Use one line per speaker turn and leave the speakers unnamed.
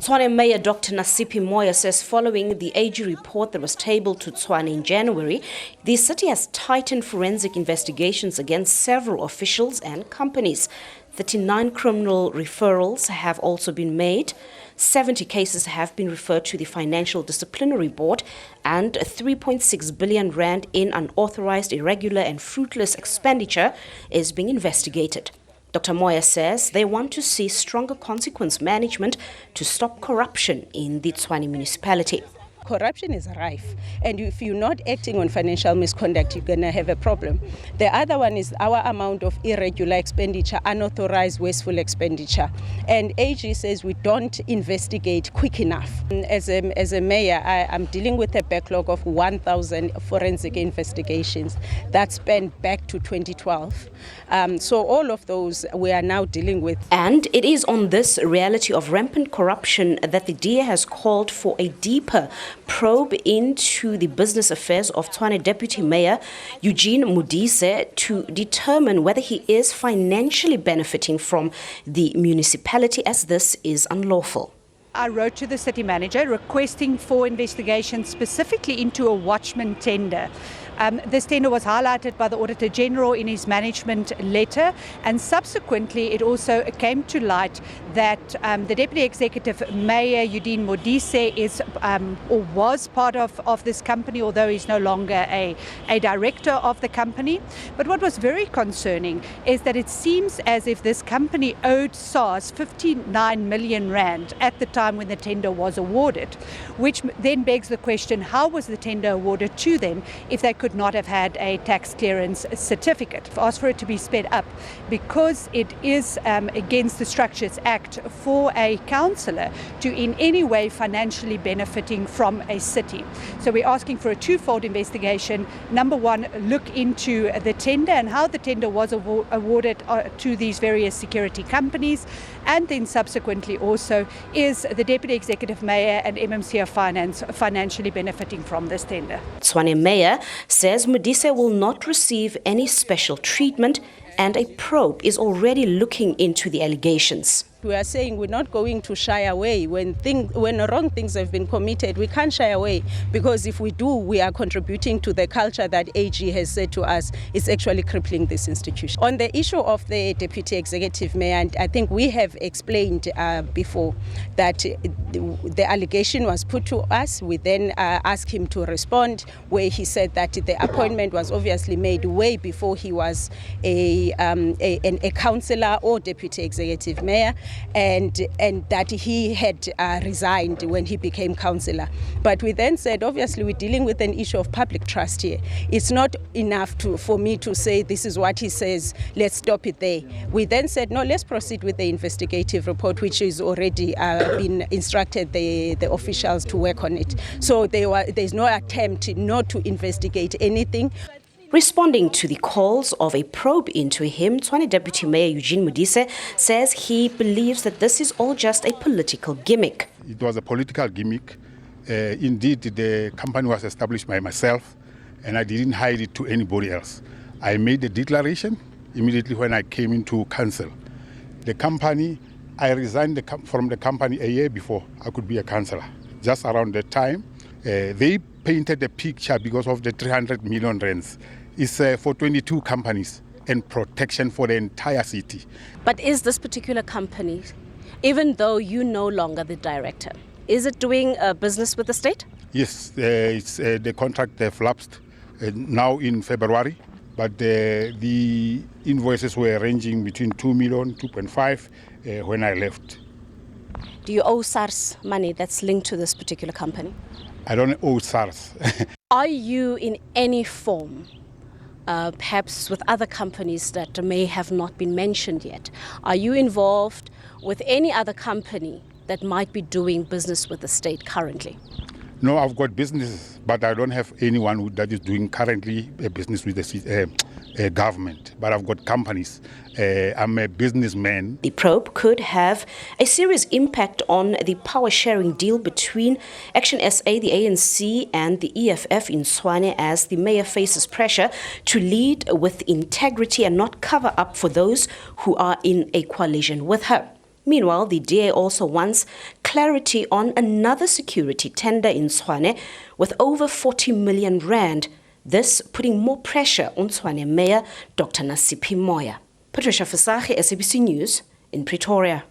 Tshwane Mayor Dr. Nasiphi Moya says following the AG report that was tabled to Tshwane in January, the city has tightened forensic investigations against several officials and companies. 39 criminal referrals have also been made. 70 cases have been referred to the Financial Disciplinary Board, and 3.6 billion rand in unauthorized, irregular and fruitless expenditure is being investigated. Dr. Moya says they want to see stronger consequence management to stop corruption in the Tshwane municipality.
Corruption is rife, and if you're not acting on financial misconduct, you're going to have a problem. The other one is our amount of irregular expenditure, unauthorized wasteful expenditure. And AG says we don't investigate quick enough. As a mayor, I'm dealing with a backlog of 1,000 forensic investigations that span back to 2012. So all of those we are now dealing with.
And it is on this reality of rampant corruption that the DA has called for a deeper probe into the business affairs of Tshwane Deputy Mayor Eugene Modise to determine whether he is financially benefiting from the municipality, as this is unlawful.
I wrote to the city manager requesting for investigation specifically into a watchman tender. This tender was highlighted by the Auditor General in his management letter, and subsequently it also came to light that the Deputy Executive Mayor Eugene Modise is or was part of this company, although he's no longer a director of the company. But what was very concerning is that it seems as if this company owed SARS 59 million rand at the time when the tender was awarded, which then begs the question, how was the tender awarded to them if they could not have had a tax clearance certificate? I've asked for it to be sped up because it is against the Structures Act for a councillor to in any way financially benefiting from a city. So we're asking for a twofold investigation. Number one, look into the tender and how the tender was awarded to these various security companies, and then subsequently also, is the Deputy Executive Mayor and MMC of Finance financially benefiting from this tender?
Tshwane Mayor says Modise will not receive any special treatment, and a probe is already looking into the allegations.
We are saying we're not going to shy away. When wrong things have been committed, we can't shy away, because if we do, we are contributing to the culture that AG has said to us is actually crippling this institution. On the issue of the Deputy Executive Mayor, and I think we have explained before that the allegation was put to us. We then asked him to respond, where he said that the appointment was obviously made way before he was a councillor or Deputy Executive Mayor, and that he had resigned when he became councillor. But we then said, obviously we're dealing with an issue of public trust here. It's not enough for me to say this is what he says, let's stop it there. We then said, no, let's proceed with the investigative report, which is already been instructed the officials to work on it. So there's no attempt not to investigate anything.
Responding to the calls of a probe into him, Tshwane Deputy Mayor Eugene Modise says he believes that this is all just a political gimmick.
It was a political gimmick. Indeed, the company was established by myself, and I didn't hide it to anybody else. I made a declaration immediately when I came into council. The company, I resigned from the company a year before I could be a councillor. Just around that time, they painted a picture because of the 300 million rands. It's for 22 companies and protection for the entire city.
But is this particular company, even though you're no longer the director, is it doing business with the state?
Yes, it's the contract lapsed now in February, but the invoices were ranging between 2 million, 2.5 when I left.
Do you owe SARS money that's linked to this particular company?
I don't owe SARS.
Are you in any form, perhaps with other companies that may have not been mentioned yet, are you involved with any other company that might be doing business with the state currently?
No, I've got businesses, but I don't have anyone that is doing currently a business with the government. But I've got companies. I'm a businessman.
The probe could have a serious impact on the power-sharing deal between Action SA, the ANC, and the EFF in Tshwane, as the mayor faces pressure to lead with integrity and not cover up for those who are in a coalition with her. Meanwhile, the DA also wants clarity on another security tender in Tshwane with over 40 million rand, this putting more pressure on Tshwane Mayor Dr. Nasiphi Moya. Patricia Fasaki, SABC News in Pretoria.